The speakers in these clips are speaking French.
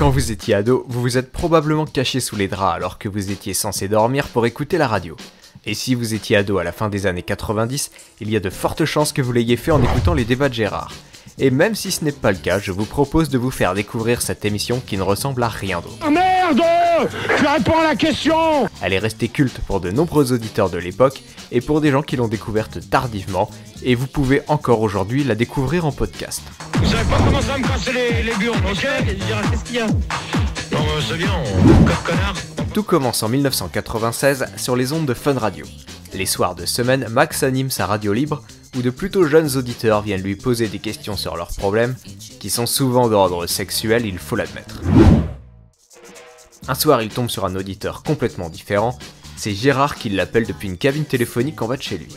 Quand vous étiez ado, vous vous êtes probablement caché sous les draps alors que vous étiez censé dormir pour écouter la radio. Et si vous étiez ado à la fin des années 90, il y a de fortes chances que vous l'ayez fait en écoutant les débats de Gérard. Et même si ce n'est pas le cas, je vous propose de vous faire découvrir cette émission qui ne ressemble à rien d'autre. Ah merde! Tu réponds à la question! Elle est restée culte pour de nombreux auditeurs de l'époque et pour des gens qui l'ont découverte tardivement, et vous pouvez encore aujourd'hui la découvrir en podcast. Vous savez pas comment ça me casser les burnes, ok? Qu'est-ce qu'il y a? Non, c'est bien, connard. Tout commence en 1996 sur les ondes de Fun Radio. Les soirs de semaine, Max anime sa radio libre où de plutôt jeunes auditeurs viennent lui poser des questions sur leurs problèmes, qui sont souvent d'ordre sexuel, il faut l'admettre. Un soir, il tombe sur un auditeur complètement différent, c'est Gérard qui l'appelle depuis une cabine téléphonique en bas de chez lui.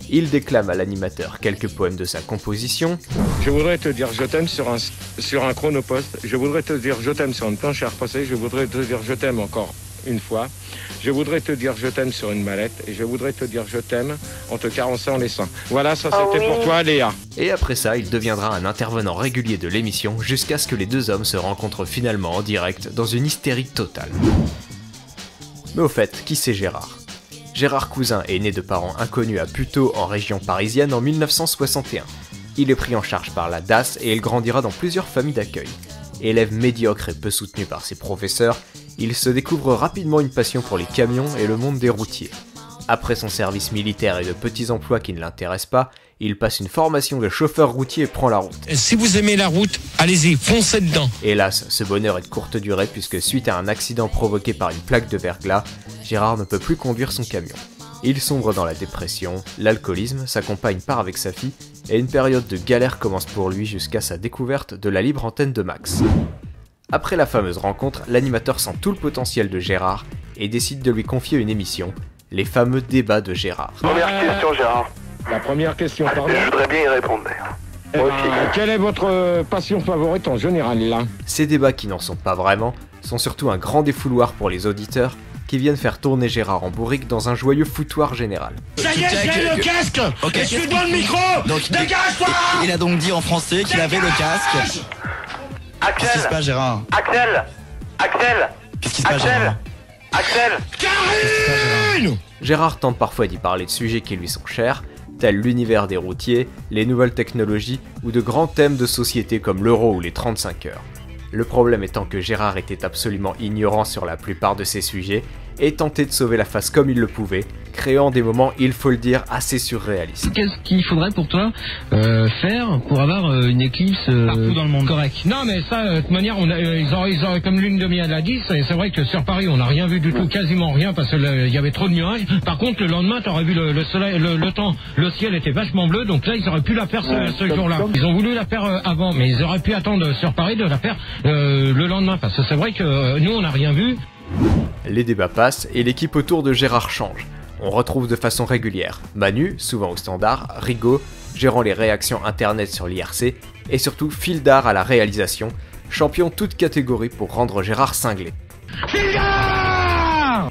Il déclame à l'animateur quelques poèmes de sa composition. Je voudrais te dire je t'aime sur un chronopost, je voudrais te dire je t'aime sur une planche à repasser, je voudrais te dire je t'aime encore une fois, je voudrais te dire je t'aime sur une mallette, et je voudrais te dire je t'aime en te carençant les seins. Voilà, ça c'était pour toi Léa. Et après ça, il deviendra un intervenant régulier de l'émission jusqu'à ce que les deux hommes se rencontrent finalement en direct dans une hystérie totale. Mais au fait, qui c'est Gérard ? Gérard Cousin est né de parents inconnus à Puteaux en région parisienne en 1961. Il est pris en charge par la DAS et il grandira dans plusieurs familles d'accueil. Élève médiocre et peu soutenu par ses professeurs, il se découvre rapidement une passion pour les camions et le monde des routiers. Après son service militaire et de petits emplois qui ne l'intéressent pas, il passe une formation de chauffeur routier et prend la route. Si vous aimez la route, allez-y, foncez dedans. Hélas, ce bonheur est de courte durée puisque suite à un accident provoqué par une plaque de verglas, Gérard ne peut plus conduire son camion. Il sombre dans la dépression, l'alcoolisme, sa compagne part avec sa fille, et une période de galère commence pour lui jusqu'à sa découverte de la libre antenne de Max. Après la fameuse rencontre, l'animateur sent tout le potentiel de Gérard et décide de lui confier une émission, les fameux débats de Gérard. Première question, Gérard. La première question, pardon. Je voudrais bien y répondre d'ailleurs. Moi aussi. Quelle est votre passion favorite en général là? Ces débats qui n'en sont pas vraiment sont surtout un grand défouloir pour les auditeurs qui viennent faire tourner Gérard en bourrique dans un joyeux foutoir général. Ça y est, j'ai le casque! Ok, Et suis dans le micro! Donc, Dégage-toi! il a donc dit en français qu'il avait le casque. Qu'est-ce qui se passe, Gérard? Axel. Qu'est-ce qui se passe, Gérard? Axel. Karine! Gérard tente parfois d'y parler de sujets qui lui sont chers, tels l'univers des routiers, les nouvelles technologies ou de grands thèmes de société comme l'euro ou les 35 heures. Le problème étant que Gérard était absolument ignorant sur la plupart de ces sujets et tentait de sauver la face comme il le pouvait, créant des moments, il faut le dire, assez surréalistes. Qu'est-ce qu'il faudrait pour toi faire pour avoir une éclipse Partout dans le monde. correcte? Non mais ça, de toute manière, ils auraient comme l'une de mienne l'a dit, c'est vrai que sur Paris on n'a rien vu du tout, quasiment rien, parce que il y avait trop de nuages. Par contre le lendemain t'aurais vu le soleil, le temps, le ciel était vachement bleu, donc là ils auraient pu la faire ce jour-là. Ils ont voulu la faire avant, mais ils auraient pu attendre sur Paris de la faire le lendemain, parce que c'est vrai que nous on n'a rien vu. Les débats passent et l'équipe autour de Gérard change. On retrouve de façon régulière Manu, souvent au standard, Rigaud, gérant les réactions internet sur l'IRC, et surtout Fildar à la réalisation, champion toute catégorie pour rendre Gérard cinglé. Fildar!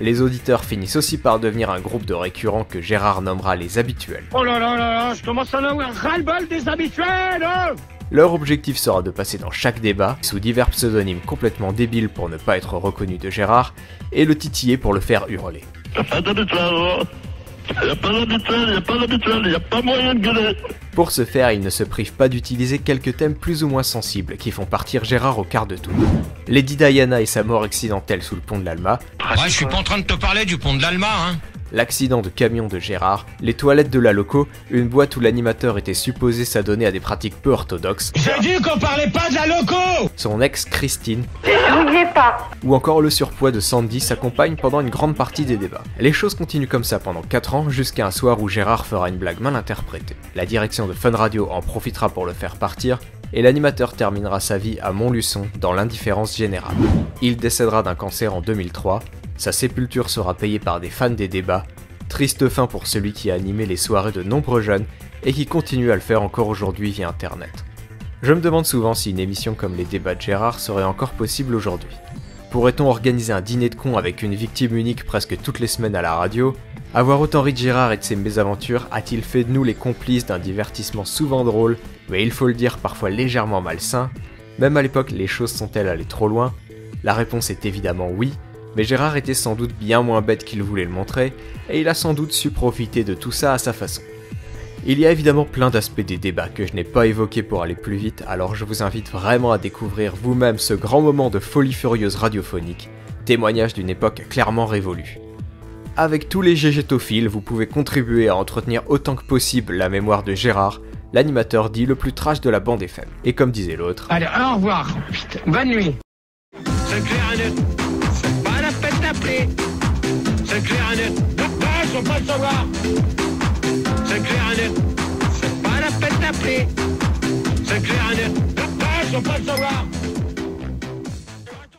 Les auditeurs finissent aussi par devenir un groupe de récurrents que Gérard nommera les habituels. Oh là là là là, je commence à en avoir ras-le-bol des habituels, hein. Leur objectif sera de passer dans chaque débat, sous divers pseudonymes complètement débiles pour ne pas être reconnus de Gérard, et le titiller pour le faire hurler. Pour ce faire, il ne se prive pas d'utiliser quelques thèmes plus ou moins sensibles qui font partir Gérard au quart de tour. Lady Diana et sa mort accidentelle sous le pont de l'Alma, Ouais, je suis pas en train de te parler du pont de l'Alma, hein. l'accident de camion de Gérard, les toilettes de la loco, une boîte où l'animateur était supposé s'adonner à des pratiques peu orthodoxes, J'ai dit qu'on parlait pas de la loco! son ex Christine, N'oubliez pas. ou encore le surpoids de Sandy s'accompagne pendant une grande partie des débats. Les choses continuent comme ça pendant 4 ans, jusqu'à un soir où Gérard fera une blague mal interprétée. La direction de Fun Radio en profitera pour le faire partir, et l'animateur terminera sa vie à Montluçon, dans l'indifférence générale. Il décédera d'un cancer en 2003, sa sépulture sera payée par des fans des débats, triste fin pour celui qui a animé les soirées de nombreux jeunes et qui continue à le faire encore aujourd'hui via internet. Je me demande souvent si une émission comme les débats de Gérard serait encore possible aujourd'hui. Pourrait-on organiser un dîner de cons avec une victime unique presque toutes les semaines à la radio? Avoir autant ri de Gérard et de ses mésaventures a-t-il fait de nous les complices d'un divertissement souvent drôle, mais il faut le dire parfois légèrement malsain? Même à l'époque, les choses sont-elles allées trop loin? La réponse est évidemment oui, mais Gérard était sans doute bien moins bête qu'il voulait le montrer, et il a sans doute su profiter de tout ça à sa façon. Il y a évidemment plein d'aspects des débats que je n'ai pas évoqués pour aller plus vite, alors je vous invite vraiment à découvrir vous-même ce grand moment de folie furieuse radiophonique, témoignage d'une époque clairement révolue. Avec tous les GGtophiles, vous pouvez contribuer à entretenir autant que possible la mémoire de Gérard, l'animateur dit le plus trash de la bande FM. Et comme disait l'autre... Allez, au revoir. Bonne nuit. C'est clair et net. C'est pas la peine d'appeler. C'est clair et net. Non, je veux pas le savoir. C'est clair et net. C'est pas la peine d'appeler. C'est clair et net. Non, je veux pas le savoir.